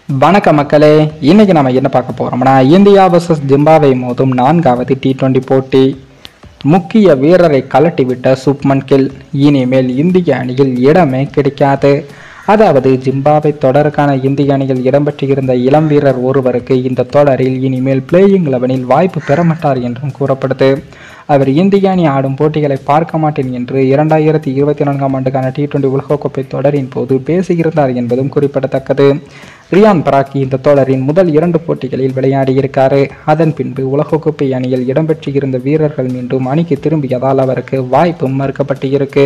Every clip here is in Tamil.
வணக்கம் மக்களே, இன்னைக்கு நம்ம என்ன பார்க்க போறோம்னா இந்தியா vs ஜிம்பாப்வே மோதும் 4வது T20 போட்டி. முக்கிய வீரரை கலட்டிவிட்ட சுப்மன் கில் இனிமேல் இந்திய அணியில் இடமே கிடைக்காது. அதாவது ஜிம்பாப்வே தொடருக்கான இந்திய அணியில் இடம்பெற்றிருந்த இளம் வீரர் ஒருவருக்கு இந்த தொடரில் இனிமேல் பிளேயிங் 11ல் வாய்ப்பு பெறமாட்டார் என்றும் கூறப்படுது. அவர் இந்திய அணி ஆடும் போட்டிகளை பார்க்க மாட்டேன் என்று 2024ஆம் ஆண்டுக்கான T20 உலகக்கோப்பை தொடரின் போது பேசியிருந்தார் என்பதும் குறிப்பிடத்தக்கது. ரியான் பராக் இந்த தொடரின் முதல் 2 போட்டிகளில் விளையாடியிருக்காரு. அதன் பின்பு உலகக்கோப்பை அணியில் இடம்பெற்றிருந்த வீரர்கள் மீண்டும் அணிக்கு திரும்பியதால் அவருக்கு வாய்ப்பும் மறுக்கப்பட்டிருக்கு.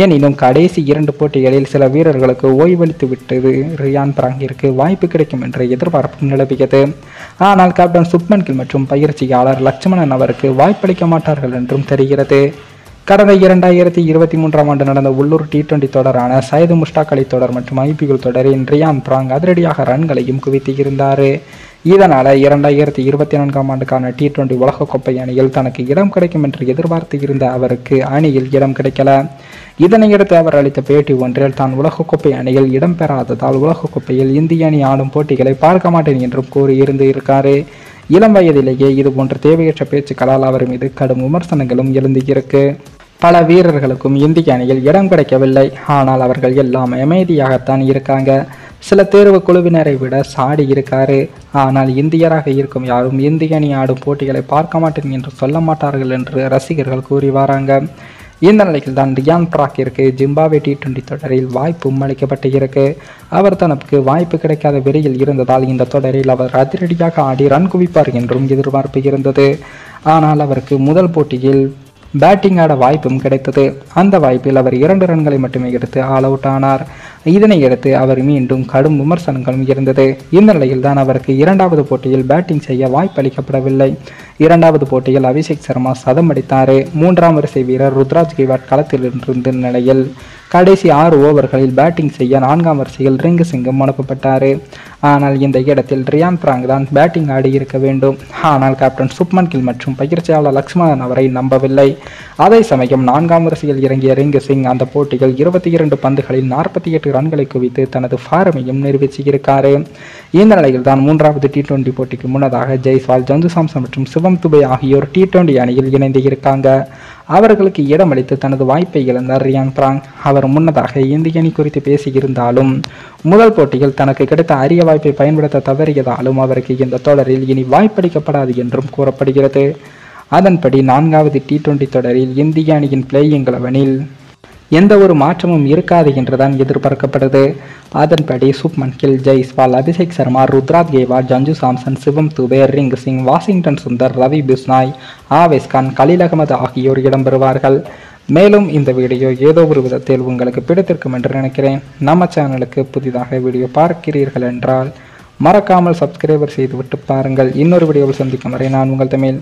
எனினும் கடைசி 2 போட்டிகளில் சில வீரர்களுக்கு ஓய்வளித்து விட்டது ரியான் பராங்கிற்கு வாய்ப்பு கிடைக்கும் என்ற எதிர்பார்ப்பு நிலவியது. ஆனால் கேப்டன் சுப்மன் கில் மற்றும் பயிற்சியாளர் லட்சுமணன் அவருக்கு வாய்ப்பளிக்க மாட்டார்கள் என்றும் தெரிகிறது. கடந்த 2023ஆம் ஆண்டு நடந்த உள்ளூர் T20 தொடரான சையது முஷ்டாக் அலி தொடர் மற்றும் IPL தொடரின் ரியான் பராங் அதிரடியாக ரன்களையும் குவித்திருந்தார். இதனால 2024ஆம் ஆண்டுக்கான T20 உலகக்கோப்பை அணியில் தனக்கு இடம் கிடைக்கும் என்று எதிர்பார்த்து இருந்த அவருக்கு அணியில் இடம் கிடைக்கல. இதனையடுத்து அவர் அளித்த பேட்டி ஒன்றில் தான் உலகக்கோப்பை அணியில் இடம் பெறாததால் உலகக்கோப்பையில் இந்திய அணி ஆடும் போட்டிகளை பார்க்க மாட்டேன் என்றும் கூறியிருந்து இருக்காரு. இளம் வயதிலேயே இது போன்ற தேவையற்ற பேச்சுக்களால் அவர் மீது கடும் விமர்சனங்களும் எழுந்திருக்கு. பல வீரர்களுக்கும் இந்திய அணியில் இடம் கிடைக்கவில்லை. ஆனால் அவர்கள் எல்லாம் அமைதியாகத்தான் இருக்காங்க. சில தேர்வு குழுவினரை விட சாடி இருக்காரு. ஆனால் இந்தியராக இருக்கும் யாரும் இந்திய அணி ஆடும் போட்டிகளை பார்க்க மாட்டேன் என்று சொல்ல மாட்டார்கள் என்று ரசிகர்கள் கூறி வராங்க. இந்த நிலையில் தான் ரியான் பராக்கிற்கு ஜிம்பாப்வே T20 தொடரில் வாய்ப்பும் அளிக்கப்பட்டிருக்கு. அவர் தனக்கு வாய்ப்பு கிடைக்காத வெறியில் இருந்ததால் இந்த தொடரில் அவர் அதிரடியாக ஆடி ரன் குவிப்பார் என்றும் எதிர்பார்ப்பு இருந்தது. ஆனால் அவருக்கு முதல் போட்டியில் பேட்டிங் ஆட வாய்ப்பும் கிடைத்தது. அந்த வாய்ப்பில் அவர் 2 ரன்களை மட்டுமே எடுத்து ஆல் அவுட் ஆனார். இதனையடுத்து அவர் மீண்டும் கடும் விமர்சனங்களும் இருந்தது. இந்த நிலையில் தான் அவருக்கு 2வது போட்டியில் பேட்டிங் செய்ய வாய்ப்பு அளிக்கப்படவில்லை. 2வது போட்டியில் அபிஷேக் சர்மா சதம் அடித்தார். 3ஆம் வரிசை வீரர் ருத்ராஜ் கெய்க்வாட் களத்தில் இருந்த நிலையில் கடைசி 6 ஓவர்களில் பேட்டிங் செய்ய 4ஆம் வரிசையில் ரிங்கு சிங்கும் அனுப்பப்பட்டார். ஆனால் இந்த இடத்தில் ரியான் பராங் தான் பேட்டிங் ஆடி இருக்க வேண்டும். ஆனால் கேப்டன் சுப்மன் கில் மற்றும் பயிற்சியாளர் லட்சுமணன் அவரை நம்பவில்லை. அதே சமயம் 4ஆம் வரிசையில் இறங்கிய ரிங்கு சிங் அந்த போட்டியில் 22 பந்துகளில் 48 ரன்களை குவித்து தனது ஃபார்மையும் நிரூபிச்சிருக்காரு. இந்த நிலையில் தான் 3வது T20 போட்டிக்கு முன்னதாக ஜெய்ஸ்வால், சஞ்சு சாம்சன் மற்றும் சிவம் துபே ஆகியோர் T20 அணியில் இணைந்து இருக்காங்க. அவர்களுக்கு இடமளித்து தனது வாய்ப்பை இழந்தார் ரியான் பராங். அவர் முன்னதாக இந்திய அணி குறித்து பேசியிருந்தாலும் முதல் போட்டியில் தனக்கு கிடைத்த அரிய வாய்ப்பை பயன்படுத்த தவறியதாலும் அவருக்கு இந்த தொடரில் இனி வாய்ப்பளிக்கப்படாது என்றும் கூறப்படுகிறது. அதன்படி 4வது T20 தொடரில் இந்திய அணியின் பிளேயிங் 11ல் எந்த ஒரு மாற்றமும் இருக்காது என்றுதான் எதிர்பார்க்கப்படுது. அதன்படி சுப்மன் கில், ஜெய்ஸ்வால், அபிஷேக் சர்மா, ருத்ராஜ் கெய்க்வாட், சஞ்சு சாம்சன், சிவம் துபே, ரிங்கு சிங், வாஷிங்டன் சுந்தர், ரவி பிஷ்னாய், ஆவேஸ் கான், கலீல் அகமது ஆகியோர் இடம்பெறுவார்கள். மேலும் இந்த வீடியோ ஏதோ ஒரு விதத்தில் உங்களுக்கு பிடித்திருக்கும் என்று நினைக்கிறேன். நம்ம சேனலுக்கு புதிதாக வீடியோ பார்க்கிறீர்கள் என்றால் மறக்காமல் சப்ஸ்கிரைபர் செய்துவிட்டு பாருங்கள். இன்னொரு வீடியோவில் சந்திக்கும் வரை நான் உங்கள் தமிழ்.